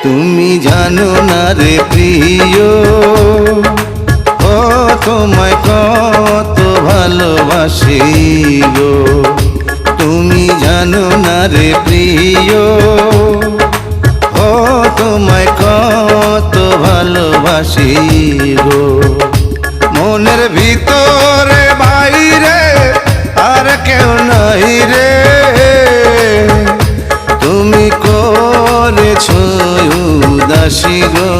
তুমি জানো না রে প্রিয়, ও তোমায় কত ভালোবাসি গো। তুমি জানো না রে প্রিয়, ও তোমায় কত ভালোবাসি গো। মনের ভিতরে বাইরে আর কেউ নাই রে, তুমি করেছো উদাসী গো।